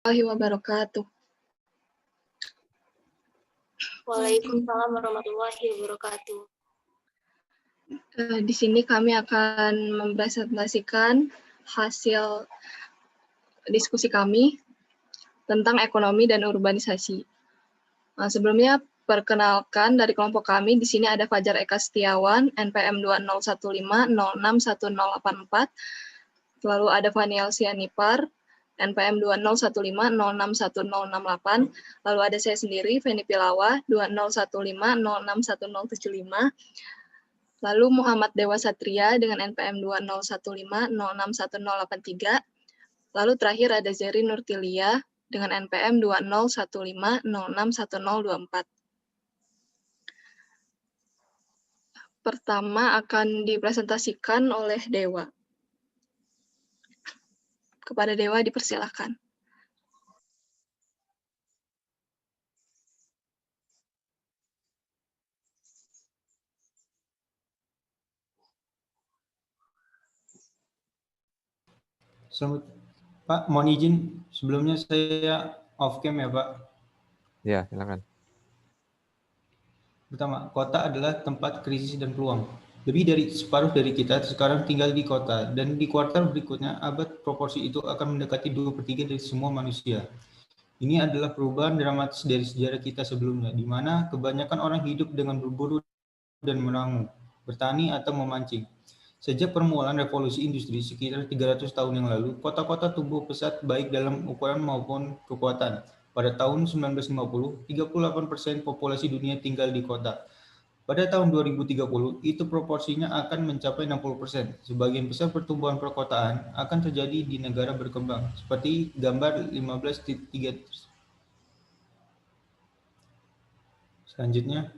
Warahmatullahi wabarakatuh. Waalaikumsalam warahmatullahi wabarakatuh. Di sini kami akan mempresentasikan hasil diskusi kami tentang ekonomi dan urbanisasi. Sebelumnya, perkenalkan dari kelompok kami, di sini ada Fajar Eka Setiawan, NPM 2015-061084, lalu ada Faniel Sianipar, NPM 2015-061068, lalu ada saya sendiri, Feni Pilawa, 2015-061075, lalu Muhammad Dewa Satria dengan NPM 2015-061083, lalu terakhir ada Zeri Nurtilia dengan NPM 2015-061024. Pertama akan dipresentasikan oleh Dewa. Kepada Dewa dipersilakan. Selamat, Pak, mohon izin sebelumnya saya off cam ya, Pak. Ya, silakan. Pertama, kota adalah tempat krisis dan peluang. Lebih dari separuh dari kita sekarang tinggal di kota, dan di kuartal berikutnya abad proporsi itu akan mendekati 2/3 dari semua manusia. Ini adalah perubahan dramatis dari sejarah kita sebelumnya, di mana kebanyakan orang hidup dengan berburu dan menanam, bertani atau memancing. Sejak permulaan revolusi industri sekitar 300 tahun yang lalu, kota-kota tumbuh pesat baik dalam ukuran maupun kekuatan. Pada tahun 1950, 38% populasi dunia tinggal di kota. Pada tahun 2030, itu proporsinya akan mencapai 60%. Sebagian besar pertumbuhan perkotaan akan terjadi di negara berkembang, seperti gambar 15.3. Selanjutnya,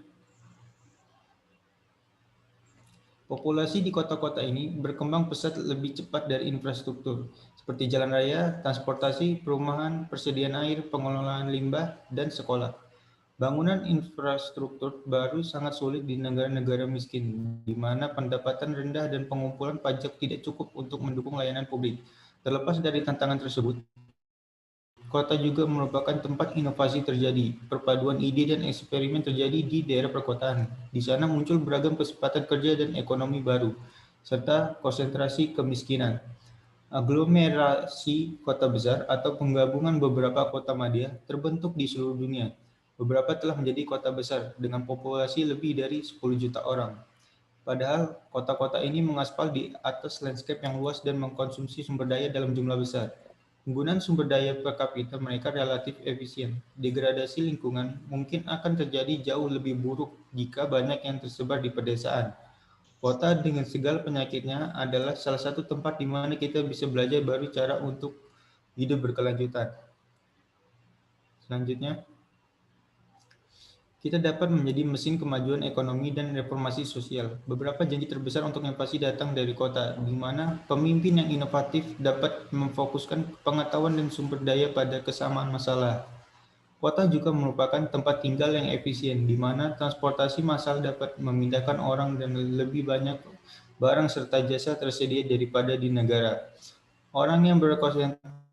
populasi di kota-kota ini berkembang pesat lebih cepat dari infrastruktur, seperti jalan raya, transportasi, perumahan, persediaan air, pengelolaan limbah, dan sekolah. Bangunan infrastruktur baru sangat sulit di negara-negara miskin, di mana pendapatan rendah dan pengumpulan pajak tidak cukup untuk mendukung layanan publik. Terlepas dari tantangan tersebut, kota juga merupakan tempat inovasi terjadi. Perpaduan ide dan eksperimen terjadi di daerah perkotaan. Di sana muncul beragam kesempatan kerja dan ekonomi baru, serta konsentrasi kemiskinan. Aglomerasi kota besar atau penggabungan beberapa kota madya terbentuk di seluruh dunia. Beberapa telah menjadi kota besar dengan populasi lebih dari 10 juta orang. Padahal kota-kota ini mengaspal di atas landscape yang luas dan mengkonsumsi sumber daya dalam jumlah besar. Penggunaan sumber daya per kapita mereka relatif efisien. Degradasi lingkungan mungkin akan terjadi jauh lebih buruk jika banyak yang tersebar di pedesaan. Kota dengan segala penyakitnya adalah salah satu tempat di mana kita bisa belajar baru cara untuk hidup berkelanjutan. Selanjutnya, kita dapat menjadi mesin kemajuan ekonomi dan reformasi sosial. Beberapa janji terbesar untuk inovasi datang dari kota, di mana pemimpin yang inovatif dapat memfokuskan pengetahuan dan sumber daya pada kesamaan masalah. Kota juga merupakan tempat tinggal yang efisien, di mana transportasi massal dapat memindahkan orang dan lebih banyak barang serta jasa tersedia daripada di negara. Orang yang berkonsentrasi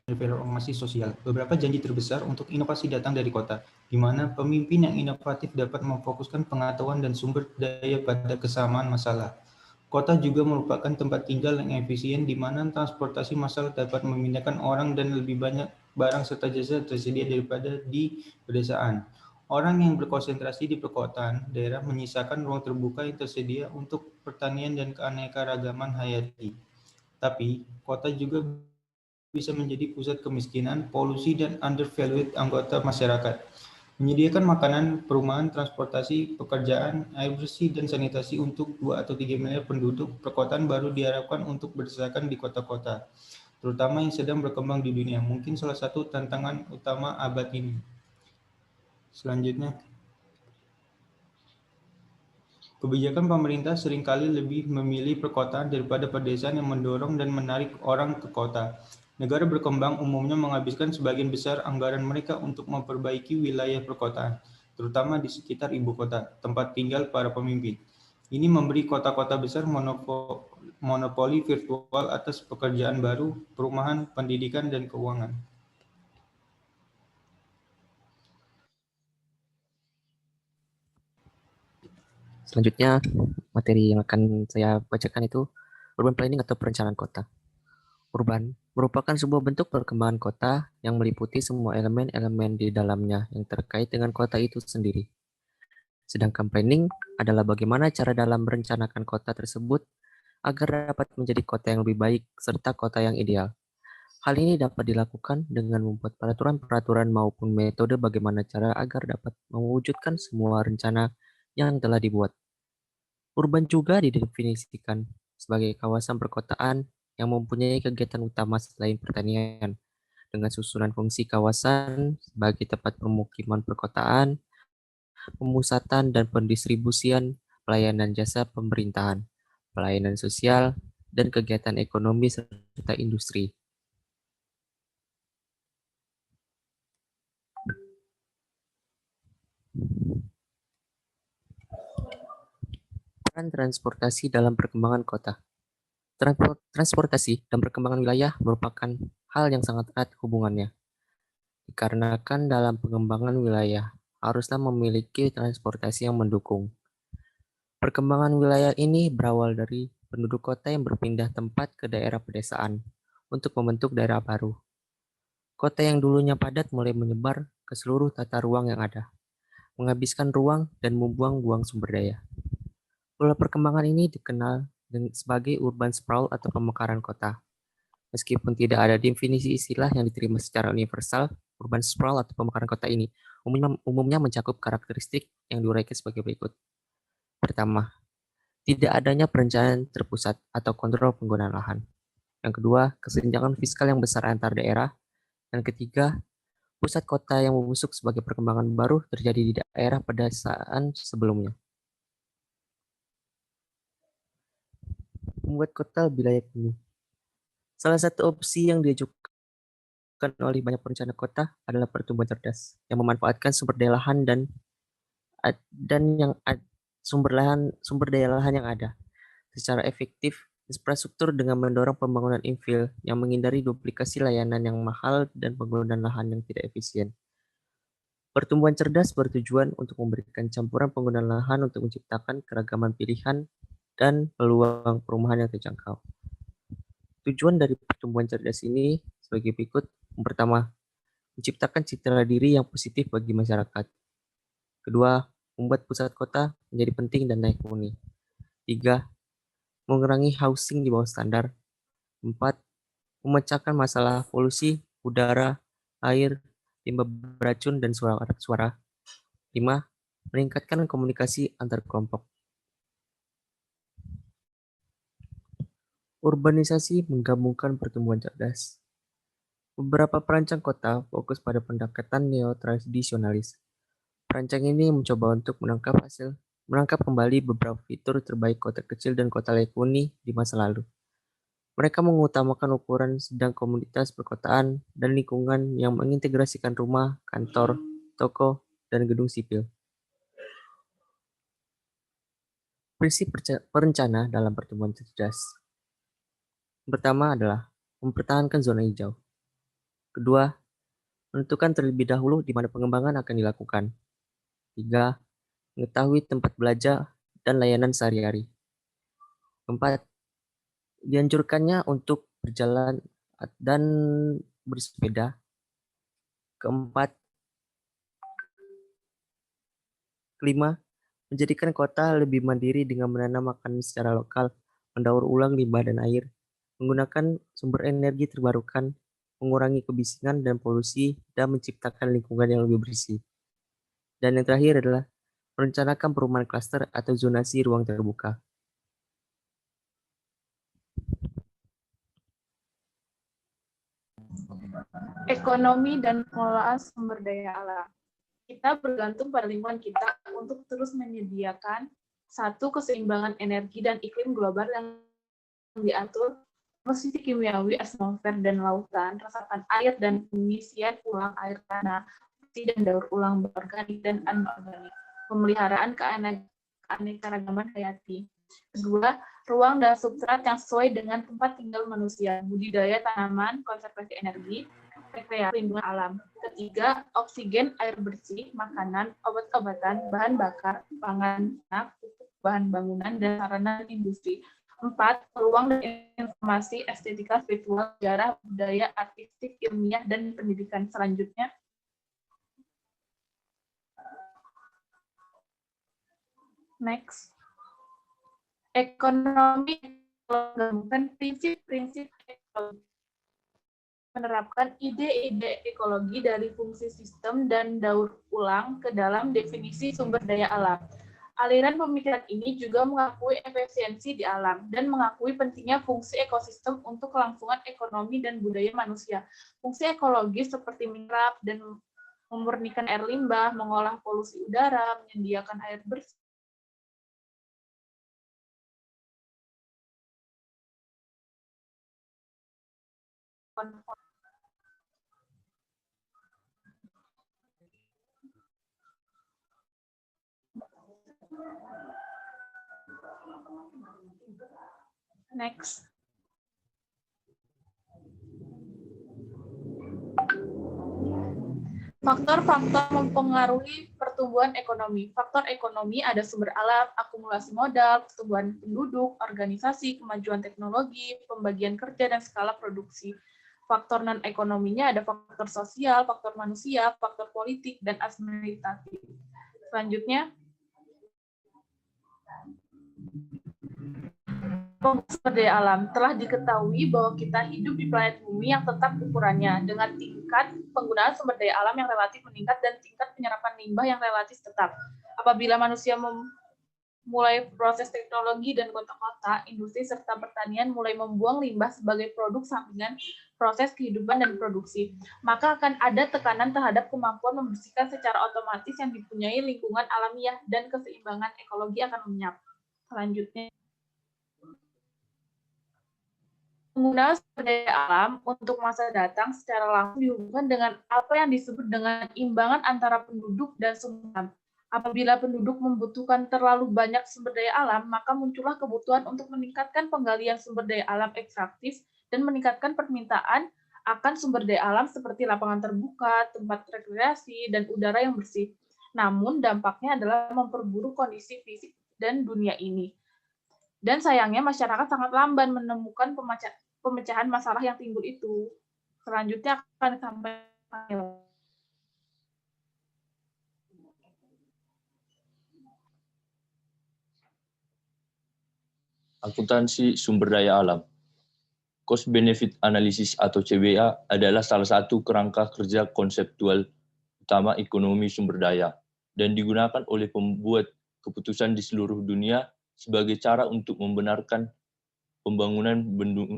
reformasi sosial. Beberapa janji terbesar untuk inovasi datang dari kota, di mana pemimpin yang inovatif dapat memfokuskan pengetahuan dan sumber daya pada kesamaan masalah. Kota juga merupakan tempat tinggal yang efisien, di mana transportasi massal dapat memindahkan orang dan lebih banyak barang serta jasa tersedia daripada di pedesaan. Orang yang berkonsentrasi di perkotaan daerah menyisakan ruang terbuka yang tersedia untuk pertanian dan keanekaragaman hayati. Tapi, kota juga bisa menjadi pusat kemiskinan, polusi, dan undervalued anggota masyarakat. Menyediakan makanan, perumahan, transportasi, pekerjaan, air bersih, dan sanitasi untuk 2 atau 3 miliar penduduk, perkotaan baru diharapkan untuk berdasarkan di kota-kota, terutama yang sedang berkembang di dunia. Mungkin salah satu tantangan utama abad ini. Selanjutnya, Kebijakan pemerintah seringkali lebih memilih perkotaan daripada pedesaan yang mendorong dan menarik orang ke kota. Negara berkembang umumnya menghabiskan sebagian besar anggaran mereka untuk memperbaiki wilayah perkotaan, terutama di sekitar ibu kota, tempat tinggal para pemimpin. Ini memberi kota-kota besar monopoli virtual atas pekerjaan baru, perumahan, pendidikan, dan keuangan. Selanjutnya, materi yang akan saya bacakan itu urban planning atau perencanaan kota. Urban merupakan sebuah bentuk perkembangan kota yang meliputi semua elemen-elemen di dalamnya yang terkait dengan kota itu sendiri. Sedangkan planning adalah bagaimana cara dalam merencanakan kota tersebut agar dapat menjadi kota yang lebih baik serta kota yang ideal. Hal ini dapat dilakukan dengan membuat peraturan-peraturan maupun metode bagaimana cara agar dapat mewujudkan semua rencana yang telah dibuat. Urban juga didefinisikan sebagai kawasan perkotaan yang mempunyai kegiatan utama selain pertanian, dengan susunan fungsi kawasan sebagai tempat pemukiman perkotaan, pemusatan dan pendistribusian pelayanan jasa pemerintahan, pelayanan sosial, dan kegiatan ekonomi serta industri. Peran transportasi dalam perkembangan kota. Transportasi dan perkembangan wilayah merupakan hal yang sangat erat hubungannya. Dikarenakan dalam pengembangan wilayah haruslah memiliki transportasi yang mendukung. Perkembangan wilayah ini berawal dari penduduk kota yang berpindah tempat ke daerah pedesaan untuk membentuk daerah baru. Kota yang dulunya padat mulai menyebar ke seluruh tata ruang yang ada, menghabiskan ruang dan membuang-buang sumber daya. Pola perkembangan ini dikenal sebagai urban sprawl atau pemekaran kota. Meskipun tidak ada definisi istilah yang diterima secara universal, urban sprawl atau pemekaran kota ini umumnya mencakup karakteristik yang diuraikan sebagai berikut. Pertama, tidak adanya perencanaan terpusat atau kontrol penggunaan lahan. Yang kedua, kesenjangan fiskal yang besar antar daerah. Dan ketiga, pusat kota yang membusuk sebagai perkembangan baru terjadi di daerah pedesaan sebelumnya. Membuat kota lebih layak huni. Salah satu opsi yang diajukan oleh banyak perencana kota adalah pertumbuhan cerdas yang memanfaatkan sumber daya lahan sumber daya lahan yang ada secara efektif infrastruktur dengan mendorong pembangunan infill yang menghindari duplikasi layanan yang mahal dan penggunaan lahan yang tidak efisien. Pertumbuhan cerdas bertujuan untuk memberikan campuran penggunaan lahan untuk menciptakan keragaman pilihan dan peluang perumahan yang terjangkau. Tujuan dari pertumbuhan cerdas ini sebagai berikut. Yang pertama, menciptakan citra diri yang positif bagi masyarakat. Kedua, membuat pusat kota menjadi penting dan layak huni. 3. Mengurangi housing di bawah standar. 4. Memecahkan masalah polusi, udara, air, limbah beracun, dan suara. 5. Meningkatkan komunikasi antar kelompok. Urbanisasi menggabungkan pertumbuhan cerdas. Beberapa perancang kota fokus pada pendekatan neo-tradisionalis. Perancang ini mencoba untuk menangkap kembali beberapa fitur terbaik kota kecil dan kota layak huni di masa lalu. Mereka mengutamakan ukuran sedang komunitas perkotaan dan lingkungan yang mengintegrasikan rumah, kantor, toko, dan gedung sipil. Prinsip perencana dalam pertumbuhan cerdas. Pertama adalah mempertahankan zona hijau. Kedua, menentukan terlebih dahulu di mana pengembangan akan dilakukan. 3. Mengetahui tempat belajar dan layanan sehari-hari. 4. Dianjurkannya untuk berjalan dan bersepeda. 4. 5. Menjadikan kota lebih mandiri dengan menanam makanan secara lokal, mendaur ulang limbah dan air, menggunakan sumber energi terbarukan, mengurangi kebisingan dan polusi, dan menciptakan lingkungan yang lebih bersih. Dan yang terakhir adalah merencanakan perumahan klaster atau zonasi ruang terbuka. Ekonomi dan pengelolaan sumber daya alam. Kita bergantung pada lingkungan kita untuk terus menyediakan Satu, keseimbangan energi dan iklim global yang diatur posisi kimiawi atmosfer dan lautan, resapan air dan pengisian ulang air tanah, dan daur ulang organik dan anorganik, pemeliharaan keanekaragaman hayati. Kedua, ruang dan substrat yang sesuai dengan tempat tinggal manusia, budidaya tanaman, konservasi energi, rekreasi, perlindungan alam. Ketiga, oksigen, air bersih, makanan, obat-obatan, bahan bakar, pangan, bahan bangunan, dan sarana industri. 4. Peluang dan informasi, estetika, spiritual, sejarah, budaya, artistik, ilmiah, dan pendidikan. Selanjutnya, next. Ekonomi menggabungkan prinsip-prinsip ekologi, menerapkan ide-ide ekologi dari fungsi sistem dan daur ulang ke dalam definisi sumber daya alam. Aliran pemikiran ini juga mengakui efisiensi di alam dan mengakui pentingnya fungsi ekosistem untuk kelangsungan ekonomi dan budaya manusia. Fungsi ekologis seperti menyerap dan memurnikan air limbah, mengolah polusi udara, menyediakan air bersih, next. Faktor-faktor mempengaruhi pertumbuhan ekonomi. Faktor ekonomi ada sumber alam, akumulasi modal, pertumbuhan penduduk, organisasi, kemajuan teknologi, pembagian kerja, dan skala produksi. Faktor non-ekonominya ada faktor sosial, faktor manusia, faktor politik, dan administratif. Selanjutnya, sumber daya alam. Telah diketahui bahwa kita hidup di planet bumi yang tetap ukurannya dengan tingkat penggunaan sumber daya alam yang relatif meningkat dan tingkat penyerapan limbah yang relatif tetap. Apabila manusia mulai proses teknologi dan kota-kota, industri serta pertanian mulai membuang limbah sebagai produk sampingan proses kehidupan dan produksi, maka akan ada tekanan terhadap kemampuan membersihkan secara otomatis yang dipunyai lingkungan alamiah dan keseimbangan ekologi akan lenyap. Selanjutnya, penggunaan sumber daya alam untuk masa datang secara langsung dihubungkan dengan apa yang disebut dengan imbangan antara penduduk dan sumber alam. Apabila penduduk membutuhkan terlalu banyak sumber daya alam, maka muncullah kebutuhan untuk meningkatkan penggalian sumber daya alam ekstraktif dan meningkatkan permintaan akan sumber daya alam seperti lapangan terbuka, tempat rekreasi, dan udara yang bersih. Namun dampaknya adalah memperburuk kondisi fisik dan dunia ini. Dan sayangnya masyarakat sangat lamban menemukan pemecahan masalah yang timbul itu. Selanjutnya akan disampaikan. Akuntansi sumber daya alam. Cost Benefit Analysis atau CBA adalah salah satu kerangka kerja konseptual utama ekonomi sumber daya dan digunakan oleh pembuat keputusan di seluruh dunia sebagai cara untuk membenarkan pembangunan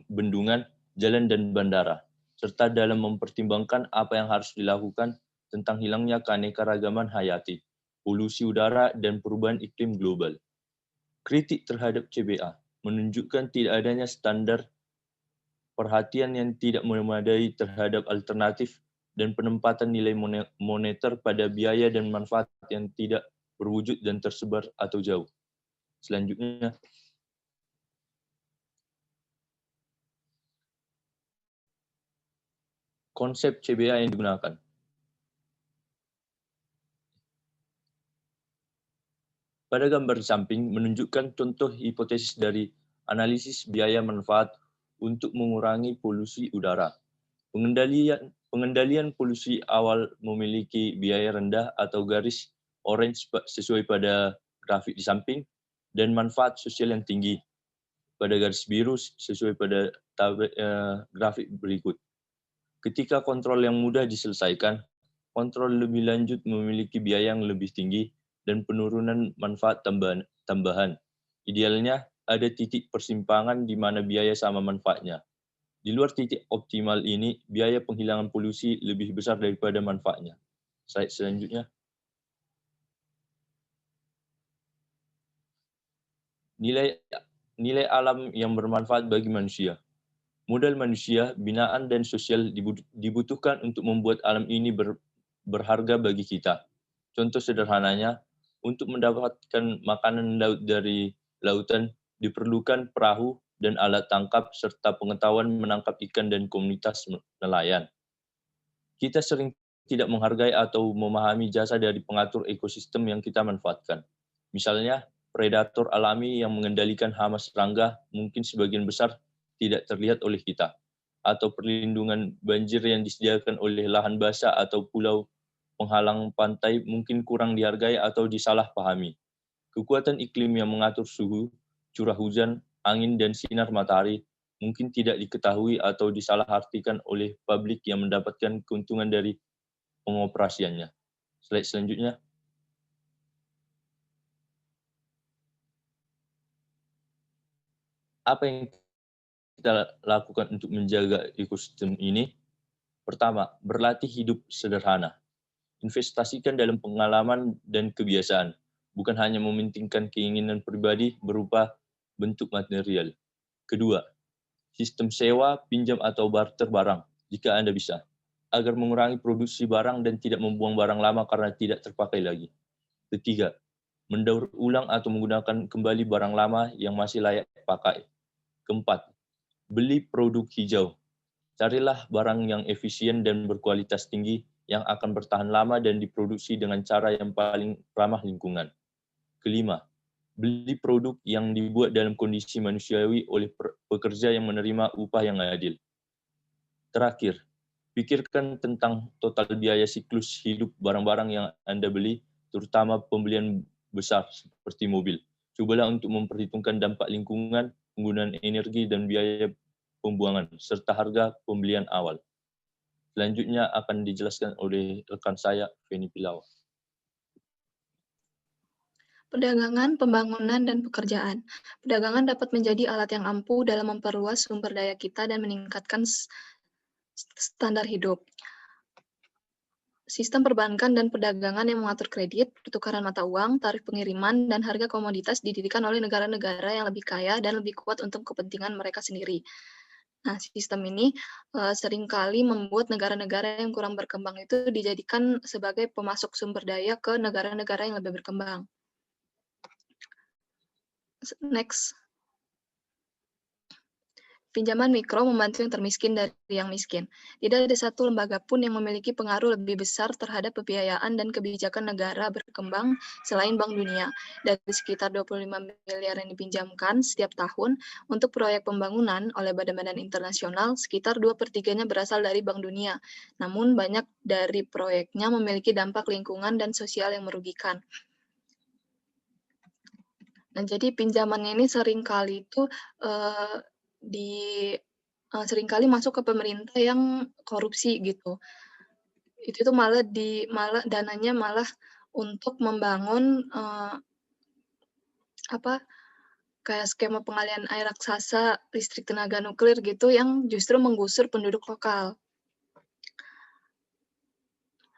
bendungan, jalan, dan bandara, serta dalam mempertimbangkan apa yang harus dilakukan tentang hilangnya keanekaragaman hayati, polusi udara, dan perubahan iklim global. Kritik terhadap CBA menunjukkan tidak adanya standar perhatian yang tidak memadai terhadap alternatif dan penempatan nilai moneter pada biaya dan manfaat yang tidak berwujud dan tersebar atau jauh. Selanjutnya, konsep CBA yang digunakan. Pada gambar samping menunjukkan contoh hipotesis dari analisis biaya manfaat untuk mengurangi polusi udara. Pengendalian polusi awal memiliki biaya rendah atau garis orange sesuai pada grafik di samping dan manfaat sosial yang tinggi pada garis biru sesuai pada grafik berikut. Ketika kontrol yang mudah diselesaikan, kontrol lebih lanjut memiliki biaya yang lebih tinggi dan penurunan manfaat tambahan. Idealnya, ada titik persimpangan di mana biaya sama manfaatnya. Di luar titik optimal ini, biaya penghilangan polusi lebih besar daripada manfaatnya. Slide selanjutnya. Nilai alam yang bermanfaat bagi manusia. Modal manusia, binaan, dan sosial dibutuhkan untuk membuat alam ini berharga bagi kita. Contoh sederhananya, untuk mendapatkan makanan laut dari lautan, diperlukan perahu dan alat tangkap, serta pengetahuan menangkap ikan dan komunitas nelayan. Kita sering tidak menghargai atau memahami jasa dari pengatur ekosistem yang kita manfaatkan. Misalnya, predator alami yang mengendalikan hama serangga mungkin sebagian besar tidak terlihat oleh kita, atau perlindungan banjir yang disediakan oleh lahan basah atau pulau penghalang pantai mungkin kurang dihargai atau disalahpahami. Kekuatan iklim yang mengatur suhu, curah hujan, angin, dan sinar matahari mungkin tidak diketahui atau disalahartikan oleh publik yang mendapatkan keuntungan dari pengoperasiannya. Slide selanjutnya. Apa yang kita lakukan untuk menjaga ekosistem ini? Pertama, berlatih hidup sederhana. Investasikan dalam pengalaman dan kebiasaan, bukan hanya mementingkan keinginan pribadi berupa bentuk material. Kedua, sistem sewa, pinjam, atau barter barang, jika Anda bisa, agar mengurangi produksi barang dan tidak membuang barang lama karena tidak terpakai lagi. Ketiga, mendaur ulang atau menggunakan kembali barang lama yang masih layak pakai. Keempat, beli produk hijau. Carilah barang yang efisien dan berkualitas tinggi yang akan bertahan lama dan diproduksi dengan cara yang paling ramah lingkungan. Kelima, beli produk yang dibuat dalam kondisi manusiawi oleh pekerja yang menerima upah yang adil. Terakhir, pikirkan tentang total biaya siklus hidup barang-barang yang Anda beli, terutama pembelian besar seperti mobil. Cobalah untuk memperhitungkan dampak lingkungan, penggunaan energi, dan biaya pembuangan, serta harga pembelian awal. Selanjutnya akan dijelaskan oleh rekan saya, Feni Pilawa. Perdagangan, pembangunan, dan pekerjaan. Perdagangan dapat menjadi alat yang ampuh dalam memperluas sumber daya kita dan meningkatkan standar hidup. Sistem perbankan dan perdagangan yang mengatur kredit, pertukaran mata uang, tarif pengiriman, dan harga komoditas didirikan oleh negara-negara yang lebih kaya dan lebih kuat untuk kepentingan mereka sendiri. Nah, sistem ini seringkali membuat negara-negara yang kurang berkembang itu dijadikan sebagai pemasok sumber daya ke negara-negara yang lebih berkembang. Next. Pinjaman mikro membantu yang termiskin dari yang miskin. Tidak ada satu lembaga pun yang memiliki pengaruh lebih besar terhadap pembiayaan dan kebijakan negara berkembang selain Bank Dunia. Dari sekitar 25 miliar yang dipinjamkan setiap tahun untuk proyek pembangunan oleh badan-badan internasional, sekitar 2/3-nya berasal dari Bank Dunia. Namun banyak dari proyeknya memiliki dampak lingkungan dan sosial yang merugikan. Nah, jadi pinjamannya ini seringkali itu seringkali masuk ke pemerintah yang korupsi gitu. Itu tuh malah dananya malah untuk membangun kayak skema pengalian air raksasa, listrik tenaga nuklir gitu yang justru menggusur penduduk lokal.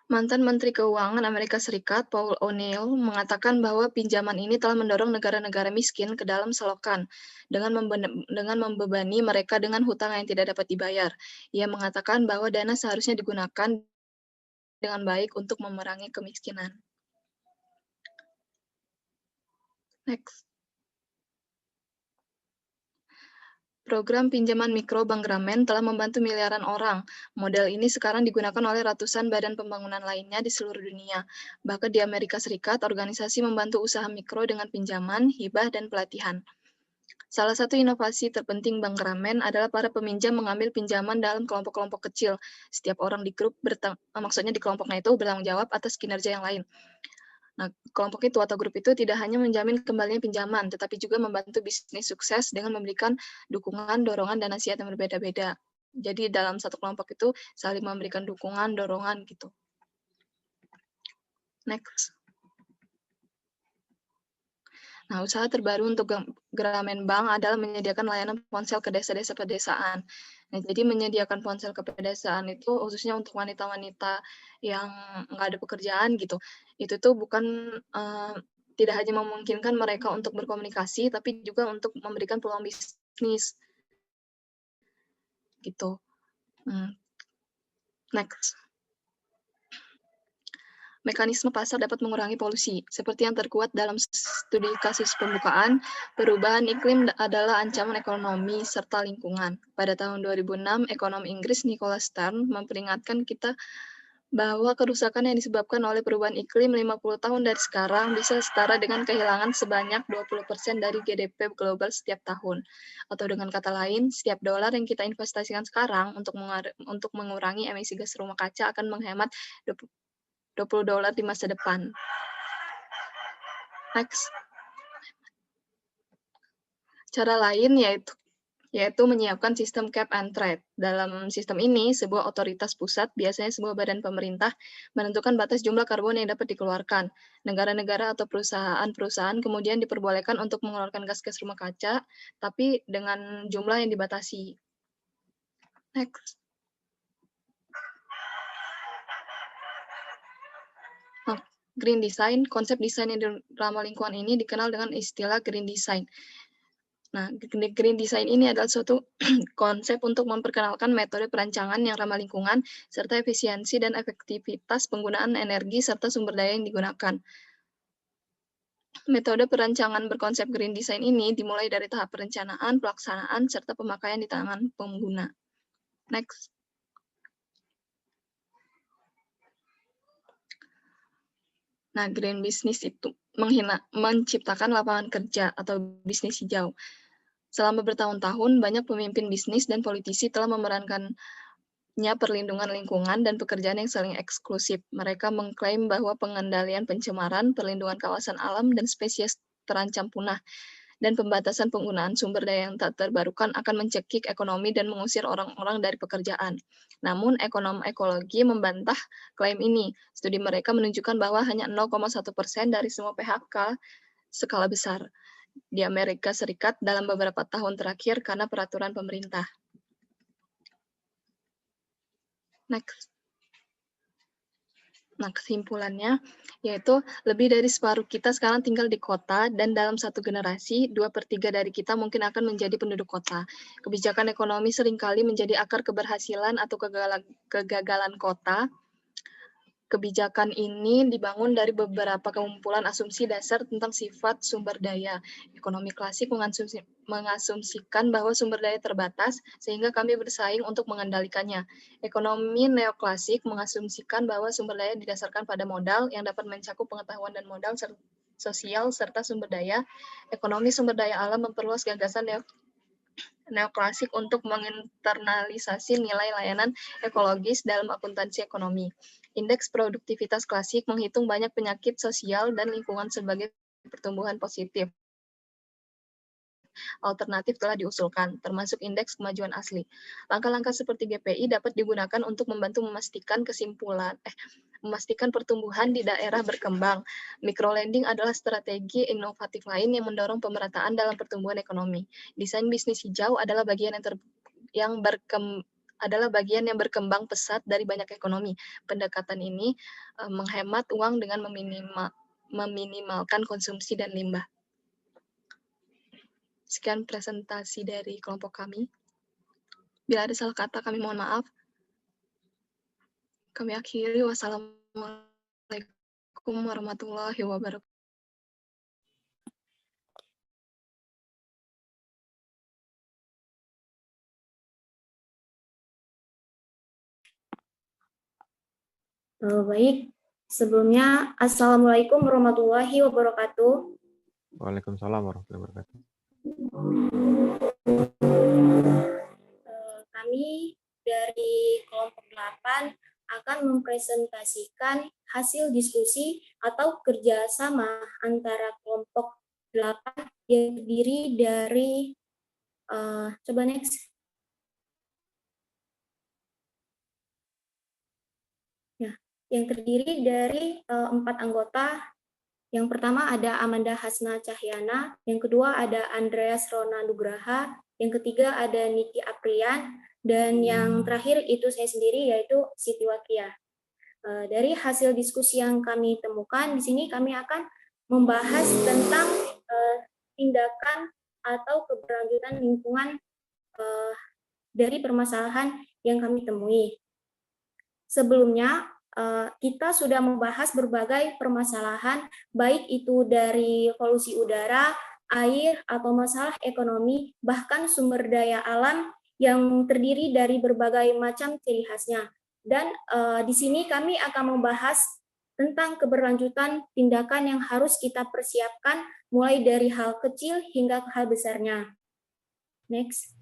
Mantan Menteri Keuangan Amerika Serikat, Paul O'Neill, mengatakan bahwa pinjaman ini telah mendorong negara-negara miskin ke dalam selokan dengan membebani mereka dengan hutang yang tidak dapat dibayar. Ia mengatakan bahwa dana seharusnya digunakan dengan baik untuk memerangi kemiskinan. Next. Program pinjaman mikro Bank Gramen telah membantu miliaran orang. Model ini sekarang digunakan oleh ratusan badan pembangunan lainnya di seluruh dunia. Bahkan di Amerika Serikat, organisasi membantu usaha mikro dengan pinjaman, hibah, dan pelatihan. Salah satu inovasi terpenting Bank Gramen adalah para peminjam mengambil pinjaman dalam kelompok-kelompok kecil. Setiap orang di grup maksudnya di kelompoknya itu bertanggung jawab atas kinerja yang lain. Nah, kelompok itu atau grup itu tidak hanya menjamin kembalinya pinjaman, tetapi juga membantu bisnis sukses dengan memberikan dukungan, dorongan, dan nasihat yang berbeda-beda. Jadi dalam satu kelompok itu saling memberikan dukungan, dorongan gitu. Next. Nah, usaha terbaru untuk Gramen Bank adalah menyediakan layanan ponsel ke desa-desa pedesaan. Nah, jadi menyediakan ponsel ke pedesaan itu khususnya untuk wanita-wanita yang nggak ada pekerjaan gitu. Itu tuh bukan tidak hanya memungkinkan mereka untuk berkomunikasi, tapi juga untuk memberikan peluang bisnis. Gitu. Next. Mekanisme pasar dapat mengurangi polusi. Seperti yang terkuat dalam studi kasus pembukaan, perubahan iklim adalah ancaman ekonomi serta lingkungan. Pada tahun 2006, ekonom Inggris Nicholas Stern memperingatkan kita bahwa kerusakan yang disebabkan oleh perubahan iklim 50 tahun dari sekarang bisa setara dengan kehilangan sebanyak 20% dari GDP global setiap tahun. Atau dengan kata lain, setiap dolar yang kita investasikan sekarang untuk mengurangi emisi gas rumah kaca akan menghemat $20 di masa depan. Next. Cara lain yaitu menyiapkan sistem cap and trade. Dalam sistem ini, sebuah otoritas pusat, biasanya sebuah badan pemerintah, menentukan batas jumlah karbon yang dapat dikeluarkan. Negara-negara atau perusahaan-perusahaan kemudian diperbolehkan untuk mengeluarkan gas-gas rumah kaca, tapi dengan jumlah yang dibatasi. Next. Green design, konsep desain yang ramah lingkungan ini dikenal dengan istilah green design. Nah, green design ini adalah suatu konsep untuk memperkenalkan metode perancangan yang ramah lingkungan, serta efisiensi dan efektivitas penggunaan energi serta sumber daya yang digunakan. Metode perancangan berkonsep green design ini dimulai dari tahap perencanaan, pelaksanaan, serta pemakaian di tangan pengguna. Next. Nah, green business itu menciptakan lapangan kerja atau bisnis hijau. Selama bertahun-tahun, banyak pemimpin bisnis dan politisi telah memerankannya perlindungan lingkungan dan pekerjaan yang saling eksklusif. Mereka mengklaim bahwa pengendalian pencemaran, perlindungan kawasan alam, dan spesies terancam punah, dan pembatasan penggunaan sumber daya yang tak terbarukan akan mencekik ekonomi dan mengusir orang-orang dari pekerjaan. Namun, ekonom ekologi membantah klaim ini. Studi mereka menunjukkan bahwa hanya 0,1% dari semua PHK skala besar di Amerika Serikat dalam beberapa tahun terakhir karena peraturan pemerintah. Next. Nah, kesimpulannya yaitu lebih dari separuh kita sekarang tinggal di kota, dan dalam satu generasi, 2/3 dari kita mungkin akan menjadi penduduk kota. Kebijakan ekonomi seringkali menjadi akar keberhasilan atau kegagalan kota. Kebijakan ini dibangun dari beberapa kumpulan asumsi dasar tentang sifat sumber daya. Ekonomi klasik mengasumsikan bahwa sumber daya terbatas, sehingga kami bersaing untuk mengendalikannya. Ekonomi neoklasik mengasumsikan bahwa sumber daya didasarkan pada modal yang dapat mencakup pengetahuan dan modal sosial serta sumber daya. Ekonomi sumber daya alam memperluas gagasan neoklasik untuk menginternalisasi nilai layanan ekologis dalam akuntansi ekonomi. Indeks produktivitas klasik menghitung banyak penyakit sosial dan lingkungan sebagai pertumbuhan positif. Alternatif telah diusulkan, termasuk indeks kemajuan asli. Langkah-langkah seperti GPI dapat digunakan untuk membantu memastikan pertumbuhan di daerah berkembang. Microlending adalah strategi inovatif lain yang mendorong pemerataan dalam pertumbuhan ekonomi. Desain bisnis hijau adalah bagian yang berkembang pesat dari banyak ekonomi. Pendekatan ini menghemat uang dengan meminimalkan konsumsi dan limbah. Sekian presentasi dari kelompok kami. Bila ada salah kata, kami mohon maaf. Kami akhiri. Wassalamualaikum warahmatullahi wabarakatuh. Baik, sebelumnya Assalamualaikum warahmatullahi wabarakatuh. Waalaikumsalam warahmatullahi wabarakatuh. Kami dari kelompok 8 akan mempresentasikan hasil diskusi atau kerjasama antara kelompok 8 yang terdiri dari coba next. Yang terdiri dari 4 anggota. Yang pertama ada Amanda Hasna Cahyana, yang kedua ada Andreas Rona Nugraha, yang ketiga ada Niki Aprian, dan yang terakhir itu saya sendiri yaitu Siti Wakia. Dari hasil diskusi yang kami temukan di sini kami akan membahas tentang tindakan atau keberlanjutan lingkungan dari permasalahan yang kami temui. Sebelumnya, kita sudah membahas berbagai permasalahan, baik itu dari polusi udara, air, atau masalah ekonomi, bahkan sumber daya alam yang terdiri dari berbagai macam ciri khasnya. Dan di sini kami akan membahas tentang keberlanjutan tindakan yang harus kita persiapkan, mulai dari hal kecil hingga hal besarnya. Next.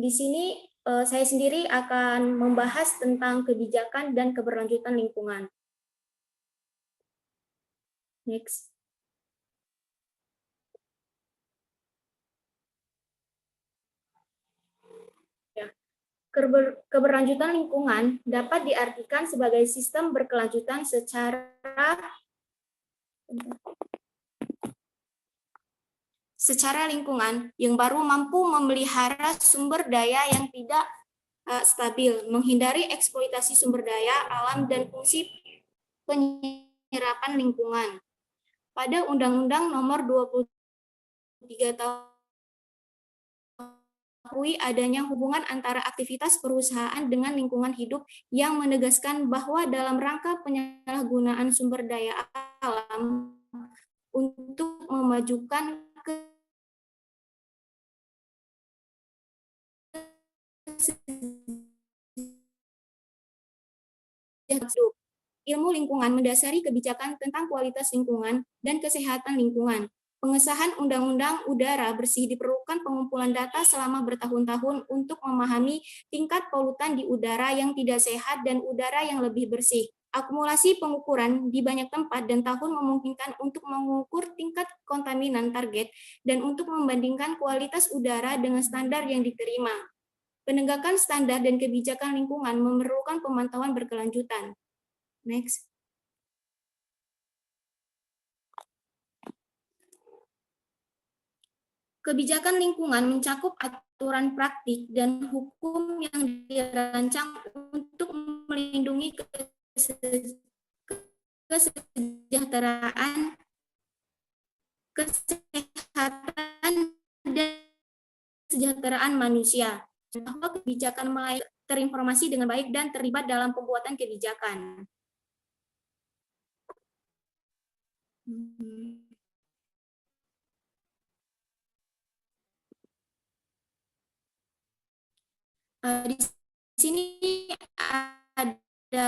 Di sini saya sendiri akan membahas tentang kebijakan dan keberlanjutan lingkungan. Next. Ya. Keberlanjutan lingkungan dapat diartikan sebagai sistem berkelanjutan secara lingkungan yang baru mampu memelihara sumber daya yang tidak stabil, menghindari eksploitasi sumber daya alam dan fungsi penyerapan lingkungan. Pada Undang-Undang Nomor 23 Tahun adanya hubungan antara aktivitas perusahaan dengan lingkungan hidup yang menegaskan bahwa dalam rangka penyalahgunaan sumber daya alam untuk memajukan ilmu lingkungan mendasari kebijakan tentang kualitas lingkungan dan kesehatan lingkungan. Pengesahan Undang-Undang Udara Bersih diperlukan pengumpulan data selama bertahun-tahun untuk memahami tingkat polutan di udara yang tidak sehat dan udara yang lebih bersih. Akumulasi pengukuran di banyak tempat dan tahun memungkinkan untuk mengukur tingkat kontaminan target dan untuk membandingkan kualitas udara dengan standar yang diterima. Penegakan standar dan kebijakan lingkungan memerlukan pemantauan berkelanjutan. Next. Kebijakan lingkungan mencakup aturan praktik dan hukum yang dirancang untuk melindungi kesejahteraan, kesehatan, dan kesejahteraan manusia. Bahwa kebijakan terinformasi dengan baik dan terlibat dalam pembuatan kebijakan. Di sini ada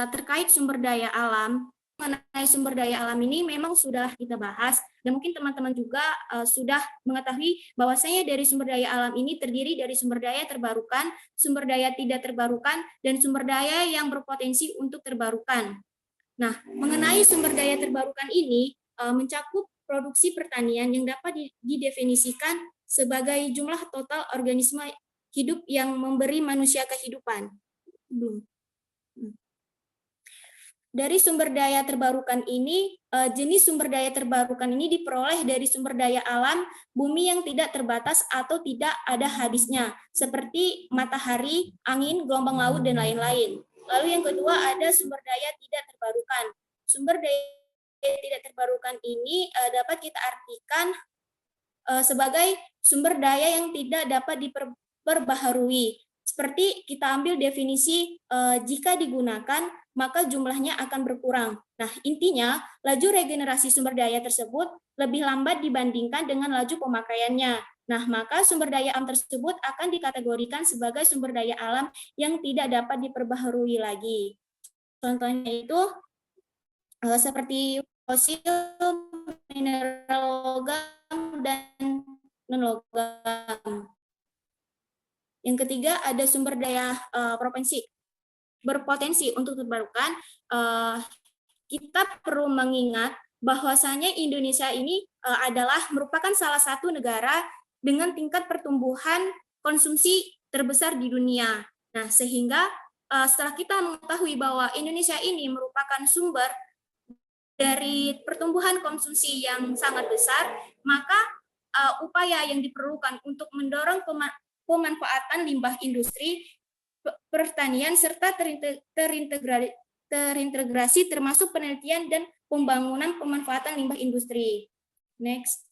terkait sumber daya alam. Mengenai sumber daya alam ini memang sudah kita bahas, dan mungkin teman-teman juga sudah mengetahui bahwasanya dari sumber daya alam ini terdiri dari sumber daya terbarukan, sumber daya tidak terbarukan, dan sumber daya yang berpotensi untuk terbarukan. Nah, mengenai sumber daya terbarukan ini mencakup produksi pertanian yang dapat didefinisikan sebagai jumlah total organisme hidup yang memberi manusia kehidupan. Dari sumber daya terbarukan ini, jenis sumber daya terbarukan ini diperoleh dari sumber daya alam bumi yang tidak terbatas atau tidak ada habisnya, seperti matahari, angin, gelombang laut, dan lain-lain. Lalu yang kedua ada sumber daya tidak terbarukan. Sumber daya tidak terbarukan ini dapat kita artikan sebagai sumber daya yang tidak dapat diperbaharui. Seperti kita ambil definisi jika digunakan, maka jumlahnya akan berkurang. Nah, intinya laju regenerasi sumber daya tersebut lebih lambat dibandingkan dengan laju pemakaiannya. Nah, maka sumber daya alam tersebut akan dikategorikan sebagai sumber daya alam yang tidak dapat diperbaharui lagi. Contohnya itu seperti fosil, mineral logam, dan non-logam. Yang ketiga ada sumber daya berpotensi untuk terbarukan. Kita perlu mengingat bahwasanya Indonesia ini merupakan salah satu negara dengan tingkat pertumbuhan konsumsi terbesar di dunia. Nah, sehingga setelah kita mengetahui bahwa Indonesia ini merupakan sumber dari pertumbuhan konsumsi yang sangat besar, maka upaya yang diperlukan untuk mendorong pemanfaatan limbah industri pertanian serta terintegrasi termasuk penelitian dan pembangunan pemanfaatan limbah industri. Next.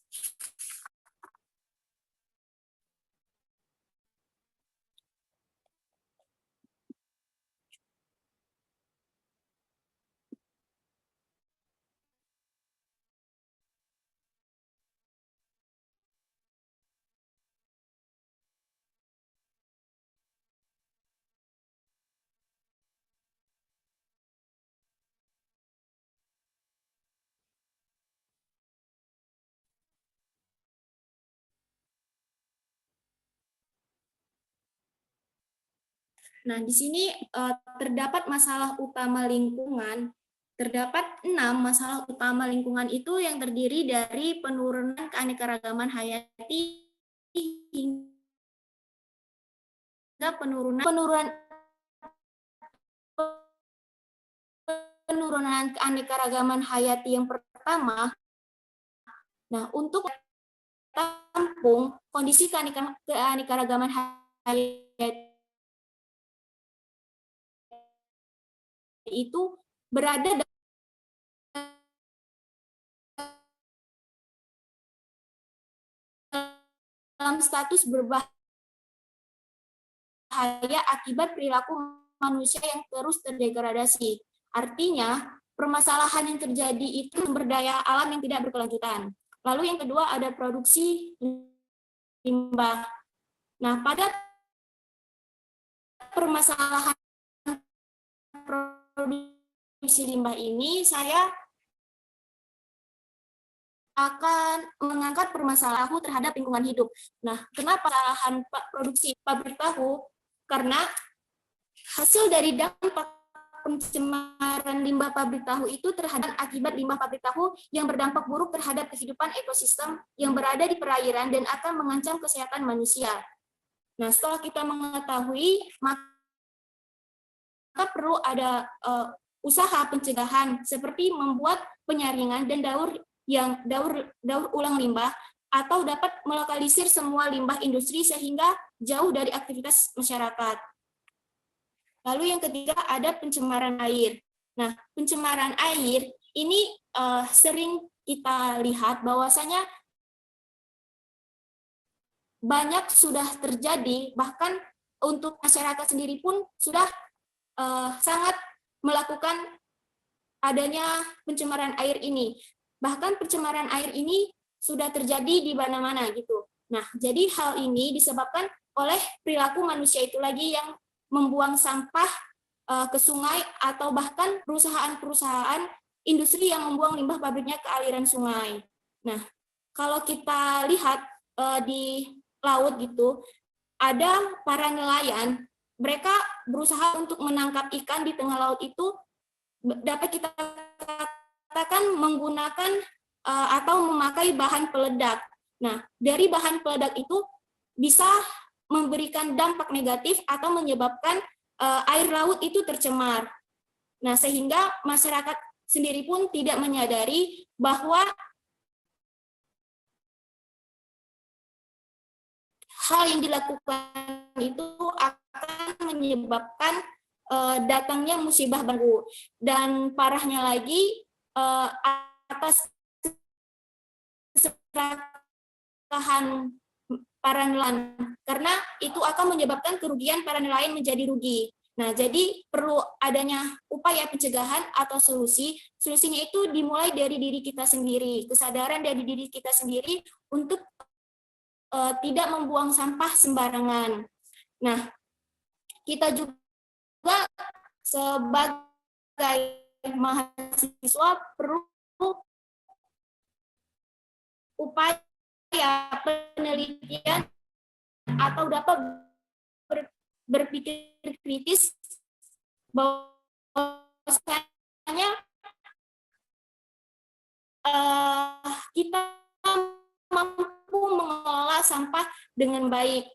Nah, di sini terdapat masalah utama lingkungan. Terdapat 6 masalah utama lingkungan itu yang terdiri dari penurunan keanekaragaman hayati hingga penurunan keanekaragaman hayati yang pertama. Nah, untuk tampung kondisi keanekaragaman hayati itu berada dalam status berbahaya akibat perilaku manusia yang terus terdegradasi. Artinya, permasalahan yang terjadi itu sumber daya alam yang tidak berkelanjutan. Lalu yang kedua ada produksi limbah. Nah, pada permasalahan produksi limbah ini, saya akan mengangkat permasalahan terhadap lingkungan hidup. Nah, kenapa kesalahan produksi pabrik tahu? Karena hasil dari dampak pencemaran limbah pabrik tahu itu terhadap akibat limbah pabrik tahu yang berdampak buruk terhadap kehidupan ekosistem yang berada di perairan dan akan mengancam kesehatan manusia. Nah, setelah kita mengetahui, maka perlu ada usaha pencegahan seperti membuat penyaringan dan daur ulang limbah atau dapat melokalisir semua limbah industri sehingga jauh dari aktivitas masyarakat. Lalu yang ketiga ada pencemaran air. Nah, pencemaran air ini sering kita lihat bahwasanya banyak sudah terjadi, bahkan untuk masyarakat sendiri pun sudah sangat melakukan adanya pencemaran air ini. Bahkan pencemaran air ini sudah terjadi di mana-mana gitu. Nah, jadi hal ini disebabkan oleh perilaku manusia itu lagi yang membuang sampah ke sungai atau bahkan perusahaan-perusahaan industri yang membuang limbah pabriknya ke aliran sungai. Nah, kalau kita lihat di laut gitu, ada para nelayan, mereka berusaha untuk menangkap ikan di tengah laut itu dapat kita katakan menggunakan atau memakai bahan peledak. Nah, dari bahan peledak itu bisa memberikan dampak negatif atau menyebabkan air laut itu tercemar. Nah, sehingga masyarakat sendiri pun tidak menyadari bahwa hal yang dilakukan itu akan menyebabkan datangnya musibah baru. Dan parahnya lagi, atas keserakahan para nelayan, karena itu akan menyebabkan kerugian para nelayan menjadi rugi. Nah, jadi perlu adanya upaya pencegahan atau solusi. Solusinya itu dimulai dari diri kita sendiri, kesadaran dari diri kita sendiri untuk tidak membuang sampah sembarangan. Nah, kita juga sebagai mahasiswa perlu upaya penelitian atau dapat berpikir kritis bahwasanya kita mampu mengelola sampah dengan baik.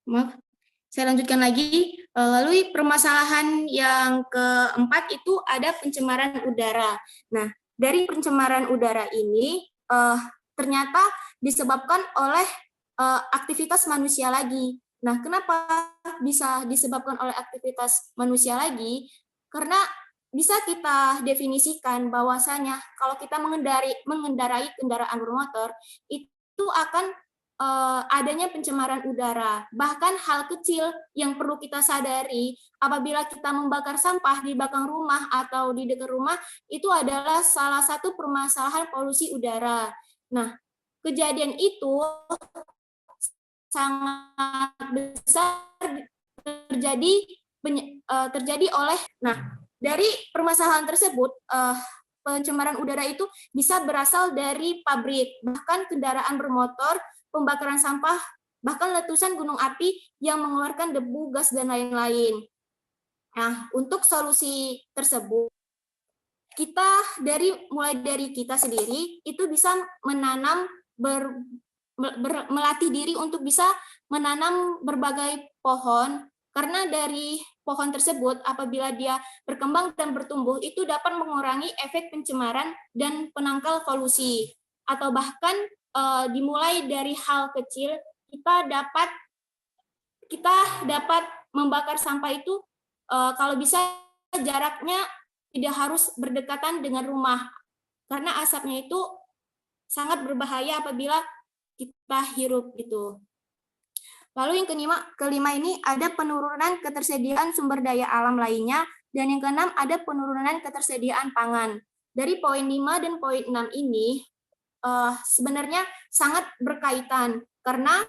Maaf, Saya lanjutkan lagi. Lalu permasalahan yang keempat itu ada pencemaran udara. Nah, dari pencemaran udara ini ternyata disebabkan oleh aktivitas manusia lagi. Nah, kenapa bisa disebabkan oleh aktivitas manusia lagi? Karena bisa kita definisikan bahwasanya kalau kita mengendarai kendaraan bermotor itu akan adanya pencemaran udara. Bahkan hal kecil yang perlu kita sadari apabila kita membakar sampah di belakang rumah atau di dekat rumah itu adalah salah satu permasalahan polusi udara. Nah, kejadian itu sangat besar terjadi oleh, nah, dari permasalahan tersebut pencemaran udara itu bisa berasal dari pabrik, bahkan kendaraan bermotor, pembakaran sampah, bahkan letusan gunung api yang mengeluarkan debu, gas, dan lain-lain. Nah, untuk solusi tersebut, kita mulai dari kita sendiri itu bisa menanam melatih diri untuk bisa menanam berbagai pohon, karena dari pohon tersebut apabila dia berkembang dan bertumbuh itu dapat mengurangi efek pencemaran dan penangkal polusi. Atau bahkan dimulai dari hal kecil, kita dapat membakar sampah itu kalau bisa jaraknya tidak harus berdekatan dengan rumah, karena asapnya itu sangat berbahaya apabila kita hirup gitu. Lalu yang kelima ini ada penurunan ketersediaan sumber daya alam lainnya, dan yang keenam ada penurunan ketersediaan pangan. Dari poin 5 dan poin 6 ini sebenarnya sangat berkaitan, karena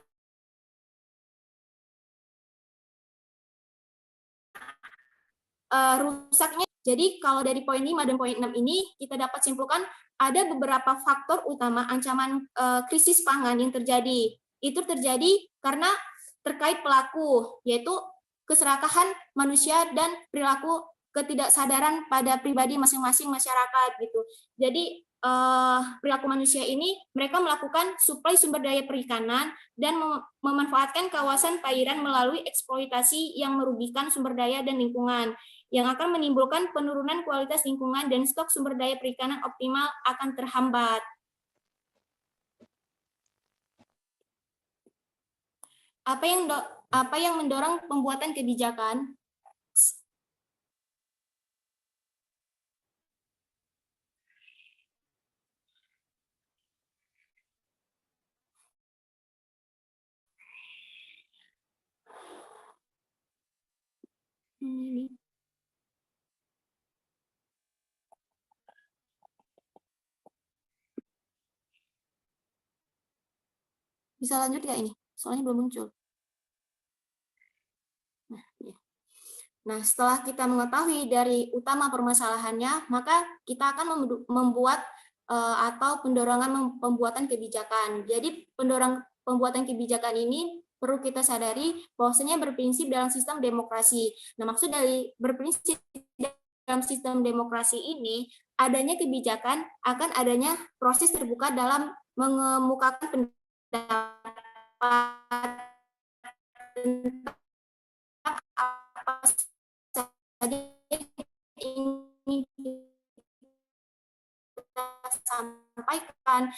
rusaknya. Jadi kalau dari poin 5 dan poin 6 ini kita dapat simpulkan ada beberapa faktor utama ancaman krisis pangan yang terjadi. Itu terjadi karena terkait pelaku, yaitu keserakahan manusia dan perilaku ketidaksadaran pada pribadi masing-masing masyarakat gitu. Jadi perilaku manusia ini mereka melakukan suplai sumber daya perikanan dan memanfaatkan kawasan perairan melalui eksploitasi yang merugikan sumber daya dan lingkungan, yang akan menimbulkan penurunan kualitas lingkungan dan stok sumber daya perikanan optimal akan terhambat. Apa yang mendorong pembuatan kebijakan? Bisa lanjut nggak ini? Soalnya belum muncul. Nah, setelah kita mengetahui dari utama permasalahannya, maka kita akan membuat atau pendorongan pembuatan kebijakan. Jadi pendorong pembuatan kebijakan ini perlu kita sadari bahwasanya berprinsip dalam sistem demokrasi. Nah, maksud dari berprinsip dalam sistem demokrasi ini, adanya kebijakan akan adanya proses terbuka dalam mengemukakan pendapat tentang apa saja ini kita sampaikan,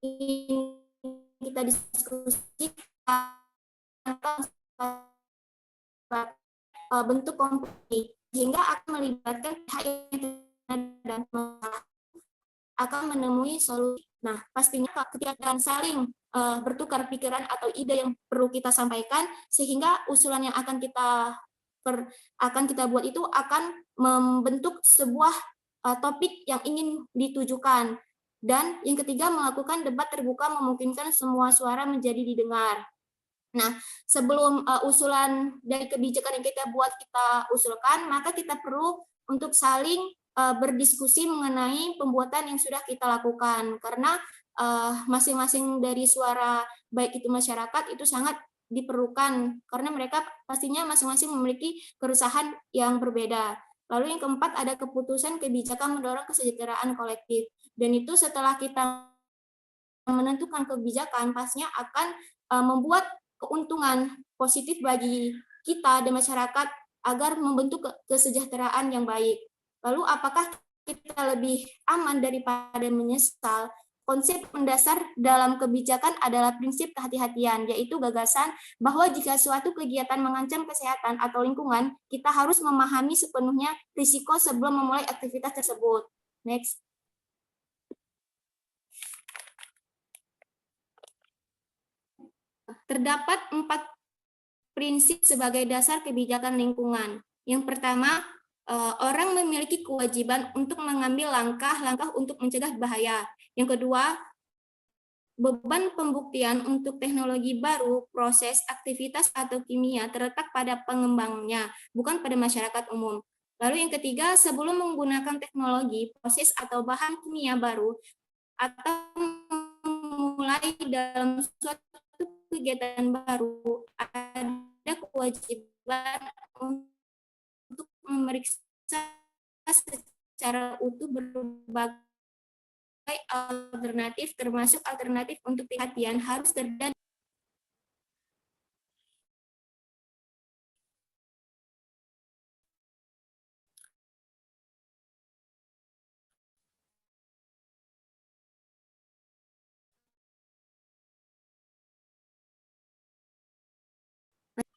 ingin kita diskusikan bentuk kompromi, sehingga akan melibatkan pihak dan akan menemui solusi. Nah, pastinya ketika saling bertukar pikiran atau ide yang perlu kita sampaikan, sehingga usulan yang akan kita buat itu akan membentuk sebuah topik yang ingin ditujukan. Dan yang ketiga, melakukan debat terbuka memungkinkan semua suara menjadi didengar. Nah, sebelum usulan dari kebijakan yang kita buat kita usulkan, maka kita perlu untuk saling berdiskusi mengenai pembuatan yang sudah kita lakukan, karena masing-masing dari suara baik itu masyarakat itu sangat diperlukan, karena mereka pastinya masing-masing memiliki keresahan yang berbeda. Lalu yang keempat ada keputusan kebijakan mendorong kesejahteraan kolektif, dan itu setelah kita menentukan kebijakan pastinya akan membuat keuntungan positif bagi kita dan masyarakat agar membentuk kesejahteraan yang baik. Lalu apakah kita lebih aman daripada menyesal? Konsep mendasar dalam kebijakan adalah prinsip kehati-hatian, yaitu gagasan bahwa jika suatu kegiatan mengancam kesehatan atau lingkungan, kita harus memahami sepenuhnya risiko sebelum memulai aktivitas tersebut. Next. Terdapat 4 prinsip sebagai dasar kebijakan lingkungan. Yang pertama, orang memiliki kewajiban untuk mengambil langkah-langkah untuk mencegah bahaya. Yang kedua, beban pembuktian untuk teknologi baru, proses, aktivitas, atau kimia terletak pada pengembangnya, bukan pada masyarakat umum. Lalu yang ketiga, sebelum menggunakan teknologi, proses, atau bahan kimia baru, atau memulai dalam suatu kegiatan baru, ada kewajiban untuk memeriksa secara utuh berbagai alternatif, termasuk alternatif untuk perhatian harus terjadi.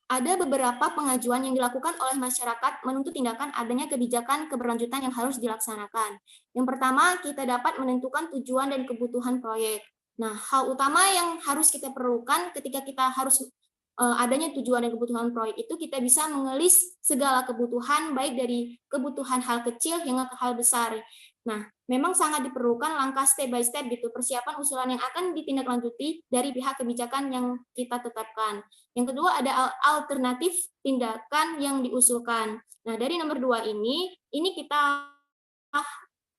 Ada beberapa pengajuan yang dilakukan oleh masyarakat menuntut tindakan adanya kebijakan keberlanjutan yang harus dilaksanakan. Yang pertama, kita dapat menentukan tujuan dan kebutuhan proyek. Nah, hal utama yang harus kita perlukan ketika kita harus adanya tujuan dan kebutuhan proyek itu, kita bisa mengelis segala kebutuhan, baik dari kebutuhan hal kecil hingga ke hal besar. Nah, memang sangat diperlukan langkah step by step gitu, persiapan usulan yang akan ditindaklanjuti dari pihak kebijakan yang kita tetapkan. Yang kedua, ada alternatif tindakan yang diusulkan. Nah, dari nomor 2 ini kita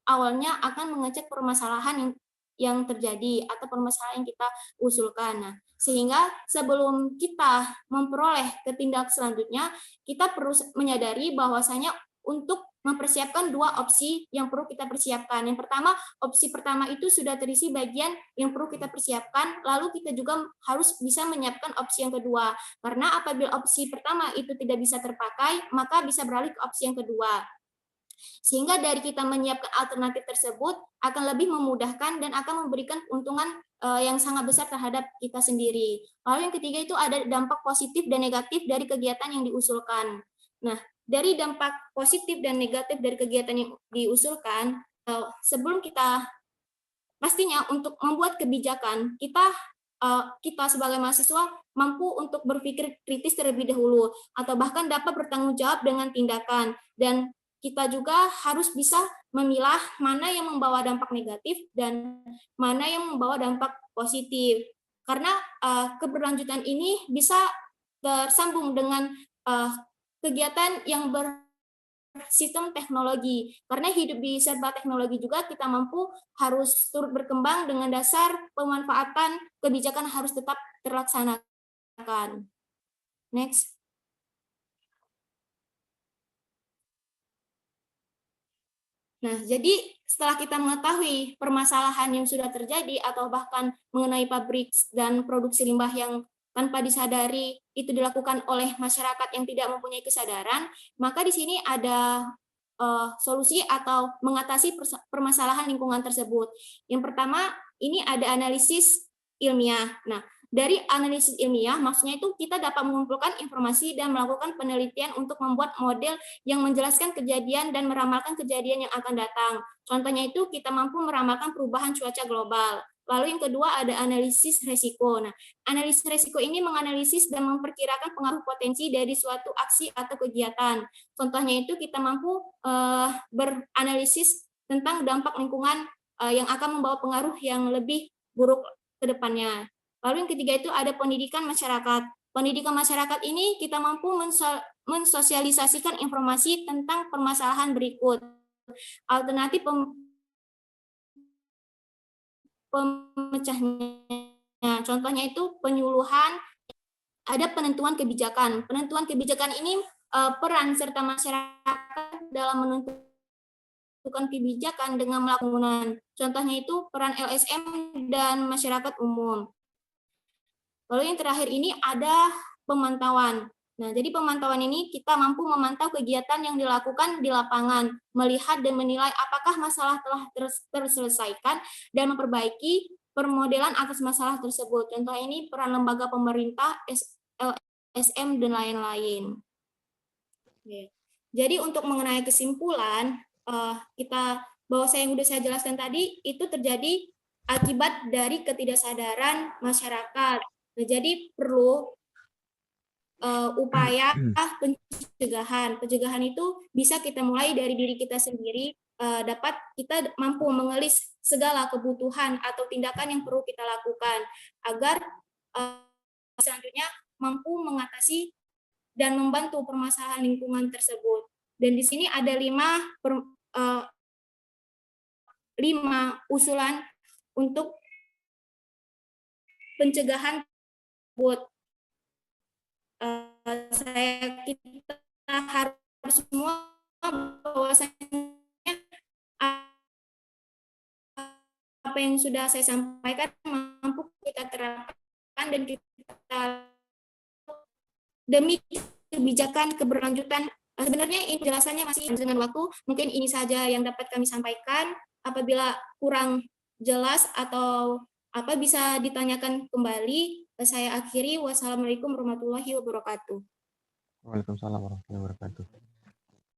awalnya akan mengecek permasalahan yang terjadi atau permasalahan yang kita usulkan. Nah, sehingga sebelum kita memperoleh ke tindak selanjutnya, kita perlu menyadari bahwasanya untuk mempersiapkan 2 opsi yang perlu kita persiapkan. Yang pertama, opsi pertama itu sudah terisi bagian yang perlu kita persiapkan, lalu kita juga harus bisa menyiapkan opsi yang kedua. Karena apabila opsi pertama itu tidak bisa terpakai, maka bisa beralih ke opsi yang kedua. Sehingga dari kita menyiapkan alternatif tersebut akan lebih memudahkan dan akan memberikan keuntungan yang sangat besar terhadap kita sendiri. Lalu yang ketiga itu ada dampak positif dan negatif dari kegiatan yang diusulkan. Nah, dari dampak positif dan negatif dari kegiatan yang diusulkan, sebelum kita pastinya untuk membuat kebijakan, kita sebagai mahasiswa mampu untuk berpikir kritis terlebih dahulu, atau bahkan dapat bertanggung jawab dengan tindakan. Dan kita juga harus bisa memilah mana yang membawa dampak negatif dan mana yang membawa dampak positif. Karena keberlanjutan ini bisa tersambung dengan kegiatan yang bersistem teknologi. Karena hidup di serba teknologi juga, kita mampu harus turut berkembang dengan dasar pemanfaatan kebijakan harus tetap terlaksanakan. Next. Nah, jadi setelah kita mengetahui permasalahan yang sudah terjadi atau bahkan mengenai pabrik dan produksi limbah yang tanpa disadari itu dilakukan oleh masyarakat yang tidak mempunyai kesadaran, maka di sini ada solusi atau mengatasi permasalahan lingkungan tersebut. Yang pertama, ini ada analisis ilmiah. Nah, dari analisis ilmiah, maksudnya itu kita dapat mengumpulkan informasi dan melakukan penelitian untuk membuat model yang menjelaskan kejadian dan meramalkan kejadian yang akan datang. Contohnya itu kita mampu meramalkan perubahan cuaca global. Lalu yang kedua ada analisis resiko. Nah, analisis resiko ini menganalisis dan memperkirakan pengaruh potensi dari suatu aksi atau kegiatan. Contohnya itu kita mampu beranalisis tentang dampak lingkungan yang akan membawa pengaruh yang lebih buruk ke depannya. Lalu yang ketiga itu ada pendidikan masyarakat. Pendidikan masyarakat ini kita mampu mensosialisasikan informasi tentang permasalahan berikut. Alternatif pemecahnya. Contohnya itu penyuluhan, ada penentuan kebijakan. Penentuan kebijakan ini peran serta masyarakat dalam menentukan kebijakan dengan melakukan. Contohnya itu peran LSM dan masyarakat umum. Lalu yang terakhir ini ada pemantauan. Nah, jadi pemantauan ini kita mampu memantau kegiatan yang dilakukan di lapangan, melihat dan menilai apakah masalah telah terselesaikan dan memperbaiki permodelan atas masalah tersebut. Contoh ini peran lembaga pemerintah, LSM, dan lain-lain. Jadi untuk mengenai kesimpulan, bahwa yang sudah saya jelaskan tadi, itu terjadi akibat dari ketidaksadaran masyarakat. Nah, jadi perlu upaya pencegahan. Pencegahan itu bisa kita mulai dari diri kita sendiri, dapat kita mampu mengelis segala kebutuhan atau tindakan yang perlu kita lakukan agar selanjutnya mampu mengatasi dan membantu permasalahan lingkungan tersebut. Dan di sini ada 5 usulan untuk pencegahan tersebut. Kita harus semua bahwasanya apa yang sudah saya sampaikan mampu kita terapkan dan kita demi kebijakan keberlanjutan. Sebenarnya ini penjelasannya masih dengan waktu, mungkin ini saja yang dapat kami sampaikan. Apabila kurang jelas atau apa bisa ditanyakan kembali. Saya akhiri. Wassalamualaikum warahmatullahi wabarakatuh. Waalaikumsalam warahmatullahi wabarakatuh.